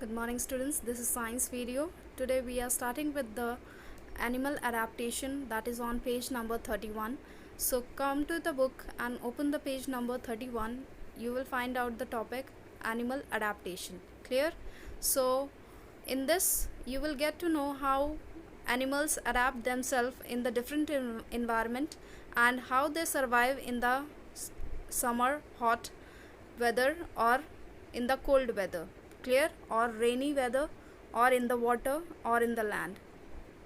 Good morning students, this is science video. Today we are starting with the animal adaptation, that is on page number 31. So come to the book and open the page number 31. You will find out the topic animal adaptation. Clear? So in this you will get to know how animals adapt themselves in the different environment and how they survive in the summer hot weather or in the cold weather. Clear? Or rainy weather, or in the water, or in the land.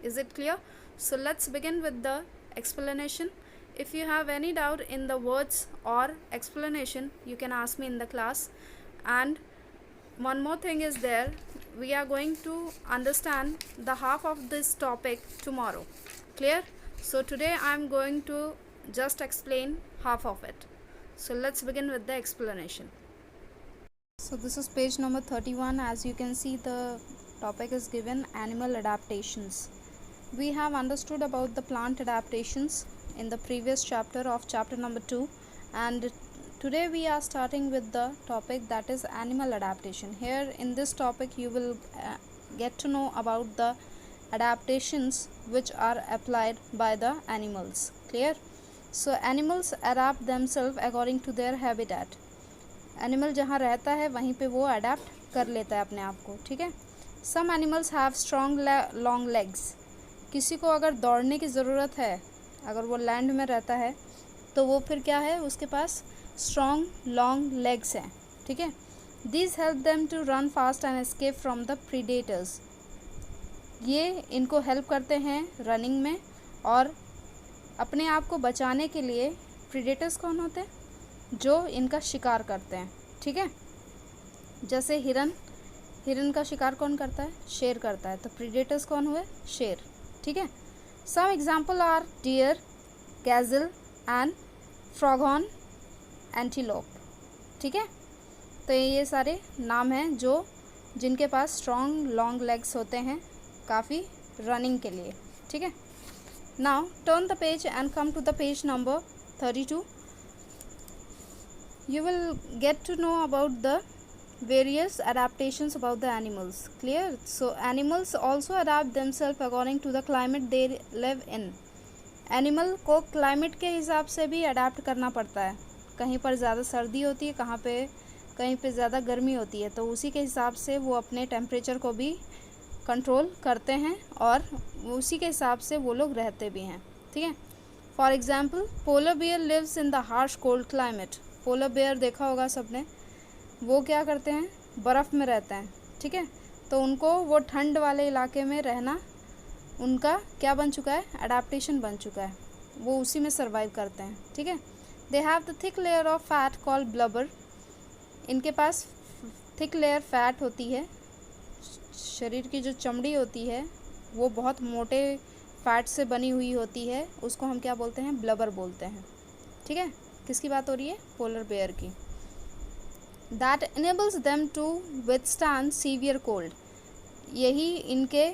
Is it clear? So let's begin with the explanation. If you have any doubt in the words or explanation, you can ask me in the class. And one more thing is there, we are going to understand the half of this topic tomorrow. Clear? So today I am going to just explain half of it. So let's begin with the explanation. So this is page number 31. As you can see, the topic is given animal adaptations. We have understood about the plant adaptations in the previous chapter of chapter number 2, and today we are starting with the topic that is animal adaptation. Here in this topic you will get to know about the adaptations which are applied by the animals. Clear? So animals adapt themselves according to their habitat. Animal जहाँ रहता है वहीं पे वो adapt कर लेता है अपने आप को. ठीक है. Some animals have strong long legs. किसी को अगर दौड़ने की ज़रूरत है, अगर वो लैंड में रहता है तो वो फिर क्या है, उसके पास स्ट्रॉन्ग लॉन्ग लेग्स हैं. ठीक है. These help them to run fast and escape from the predators. ये इनको हेल्प करते हैं रनिंग में और अपने आप को बचाने के लिए. प्रीडेटर्स कौन होते हैं? जो इनका शिकार करते हैं. ठीक है. जैसे हिरन का शिकार कौन करता है? शेर करता है. तो प्रीडेटर्स कौन हुए? शेर. ठीक है. Some example are deer, gazelle and pronghorn, antelope. ठीक है. तो ये सारे नाम हैं जो जिनके पास स्ट्रॉन्ग लॉन्ग लेग्स होते हैं काफ़ी रनिंग के लिए. ठीक है. Now turn the page and come to the page number 32. You will get to know about the various adaptations about the animals. Clear? So animals also adapt themselves according to the climate they live in. Animal को climate के हिसाब से भी adapt करना पड़ता है. कहीं पर ज़्यादा सर्दी होती है, कहीं पे ज़्यादा गर्मी होती है, तो उसी के हिसाब से वो अपने टेम्परेचर को भी कंट्रोल करते हैं और उसी के हिसाब से वो लोग रहते भी हैं. ठीक है. For example, polar bear lives in the harsh cold climate. Polar bear देखा होगा सबने. वो क्या करते हैं? बर्फ़ में रहते हैं. ठीक है. तो उनको वो ठंड वाले इलाके में रहना उनका क्या बन चुका है? अडेप्टेशन बन चुका है. वो उसी में सर्वाइव करते हैं. ठीक है. They have the thick layer of fat called blubber. इनके पास थिक लेयर फैट होती है. शरीर की जो चमड़ी होती है वो बहुत मोटे फैट से बनी हुई होती है. उसको हम क्या बोलते हैं? ब्लबर बोलते हैं. ठीक है. किसकी बात हो रही है? पोलर बेयर की. That enables them to withstand severe cold. यही इनके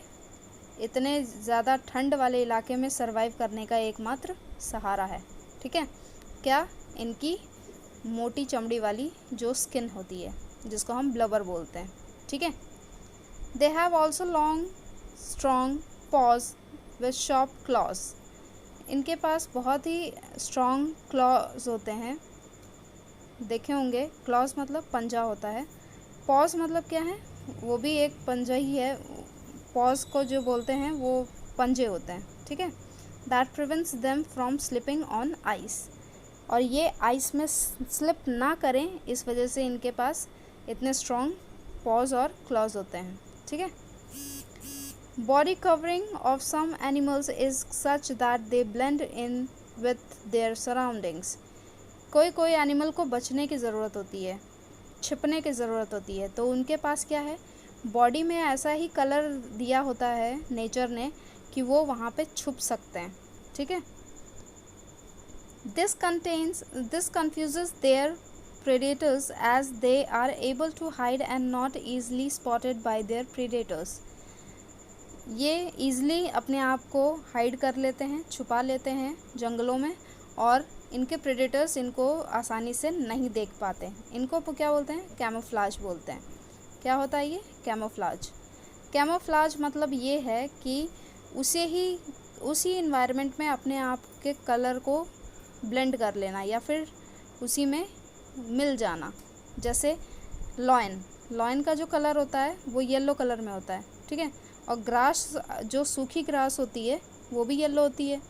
इतने ज़्यादा ठंड वाले इलाके में सरवाइव करने का एकमात्र सहारा है. ठीक है. क्या? इनकी मोटी चमड़ी वाली जो स्किन होती है जिसको हम ब्लबर बोलते हैं. ठीक है. They have also long strong pause with sharp clause. इनके पास बहुत ही स्ट्रॉन्ग क्लॉज होते हैं. देखे होंगे, क्लॉज मतलब पंजा होता है. पॉज मतलब क्या है? वो भी एक पंजा ही है. पॉज को जो बोलते हैं वो पंजे होते हैं. ठीक है. That prevents them from slipping on ice. और ये आइस में स्लिप ना करें, इस वजह से इनके पास इतने स्ट्रॉन्ग पॉज और क्लॉज होते हैं. ठीक है. Body covering of some animals is such that they blend in with their surroundings. कोई एनिमल को बचने की ज़रूरत होती है, छिपने की ज़रूरत होती है, तो उनके पास क्या है? बॉडी में ऐसा ही कलर दिया होता है नेचर ने कि वो वहाँ पे छुप सकते हैं. ठीक है. This confuses their predators as they are able to hide and not easily spotted by their predators. ये ईज़िली अपने आप को हाइड कर लेते हैं, छुपा लेते हैं जंगलों में, और इनके प्रेडेटर्स इनको आसानी से नहीं देख पाते. इनको क्या बोलते हैं? कैमोफ्लाज बोलते हैं. क्या होता है ये? कैमोफ्लाज। कैमोफ्लाज मतलब ये है कि उसी इन्वायरमेंट में अपने आप के कलर को ब्लेंड कर लेना या फिर उसी में मिल जाना। जैसे लॉयन का जो कलर होता है वो येलो कलर में होता है, ठीक है, और ग्रास, जो सूखी ग्रास होती है वो भी येलो होती है।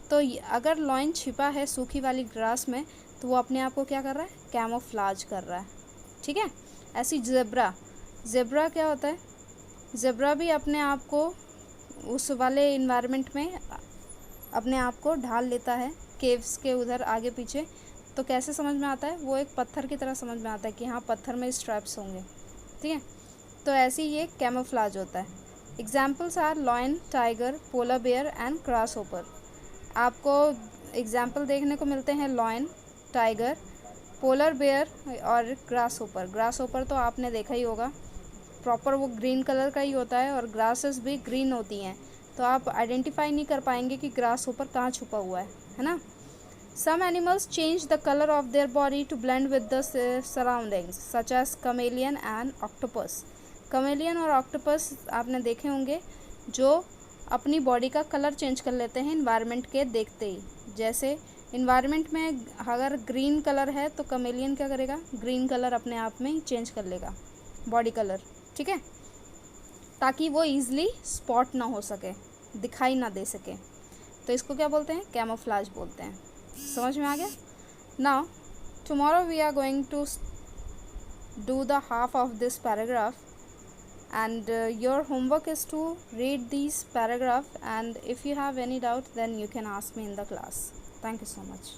तो अगर लॉयन छिपा है सूखी वाली ग्रास में तो वो अपने आप को क्या कर रहा है? कैमोफ्लाज कर रहा है, ठीक है। ऐसी ज़ेब्रा क्या होता है? ज़ेब्रा भी अपने आप को उस वाले इन्वायरमेंट में अपने आप को ढाल लेता है, केव्स के उधर आगे पीछे। तो कैसे समझ में आता है? वो एक पत्थर की तरह समझ में आता है कि हाँ पत्थर में स्ट्रैप्स होंगे, ठीक है। तो ऐसे ही ये कैमोफ्लाज होता है। Examples are lion, tiger, polar bear and grasshopper. आपको एग्जाम्पल देखने को मिलते हैं लॉयन, टाइगर, पोलर बेयर और ग्रासहोपर तो आपने देखा ही होगा, प्रॉपर वो ग्रीन कलर का ही होता है और ग्रासेस भी ग्रीन होती हैं, तो आप आइडेंटिफाई नहीं कर पाएंगे कि ग्रासहोपर कहाँ छुपा हुआ है ना। Some animals change the colour of their body to blend with the surroundings such as chameleon and octopus. Chameleon और ऑक्टोपस आपने देखे होंगे जो अपनी बॉडी का कलर चेंज कर लेते हैं इन्वायरमेंट के देखते ही। जैसे इन्वायरमेंट में अगर ग्रीन कलर है तो कमेलियन क्या करेगा? ग्रीन कलर अपने आप में ही चेंज कर लेगा, बॉडी कलर, ठीक है, ताकि वो ईजिली स्पॉट ना हो सके, दिखाई ना दे सके। तो इसको क्या बोलते हैं? कैमोफ्लाज बोलते हैं। समझ में आ गया? Now tomorrow we are going to do the half of this paragraph and your homework is to read these paragraph, and if you have any doubt then you can ask me in the class. Thank you so much.